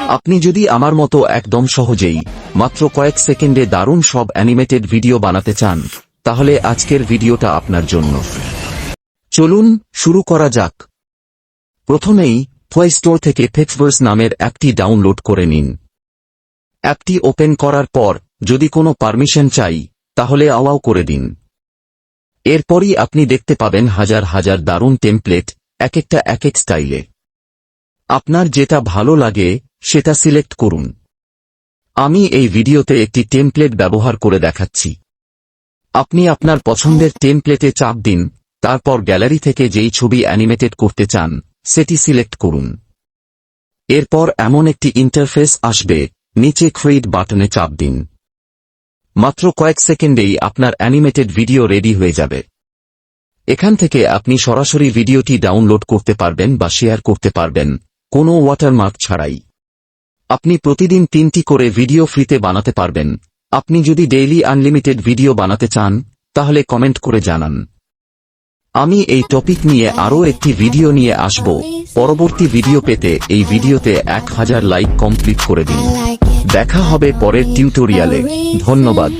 আপনি যদি আমার মতো একদম সহজেই মাত্র কয়েক সেকেন্ডে দারুণ সব অ্যানিমেটেড ভিডিও বানাতে চান, তাহলে আজকের ভিডিওটা আপনার জন্য। চলুন শুরু করা যাক। প্রথমেই প্লে স্টোর থেকে ফেক্সভার্স নামের অ্যাপটি ডাউনলোড করে নিন। অ্যাপটি ওপেন করার পর যদি কোনো পারমিশন চাই তাহলে অ্যালাউ করে দিন। এরপরই আপনি দেখতে পাবেন হাজার হাজার দারুণ টেমপ্লেট, এক একটা এক এক স্টাইলে। আপনার যেটা ভালো লাগে সেটা সিলেক্ট করুন। আমি এই ভিডিওতে একটি টেমপ্লেট ব্যবহার করে দেখাচ্ছি। আপনি আপনার পছন্দের টেমপ্লেটে চাপ দিন, তারপর গ্যালারি থেকে যেই ছবি অ্যানিমেটেড করতে চান সেটি সিলেক্ট করুন। এরপর এমন একটি ইন্টারফেস আসবে, নিচে ক্রিয়েট বাটনে চাপ দিন। মাত্র কয়েক সেকেন্ডেই আপনার অ্যানিমেটেড ভিডিও রেডি হয়ে যাবে। এখান থেকে আপনি সরাসরি ভিডিওটি ডাউনলোড করতে পারবেন বা শেয়ার করতে পারবেন, কোনো ওয়াটারমার্ক ছাড়াই। আপনি প্রতিদিন 3টি করে ভিডিও ফ্রিতে বানাতে পারবেন। আপনি যদি ডেইলি আনলিমিটেড ভিডিও বানাতে চান তাহলে কমেন্ট করে জানান। আমি এই টপিক নিয়ে আরও একটি ভিডিও নিয়ে আসব। পরবর্তী ভিডিও পেতে এই ভিডিওতে 1000 লাইক কমপ্লিট করে দিন। দেখা হবে পরের টিউটোরিয়ালে। ধন্যবাদ।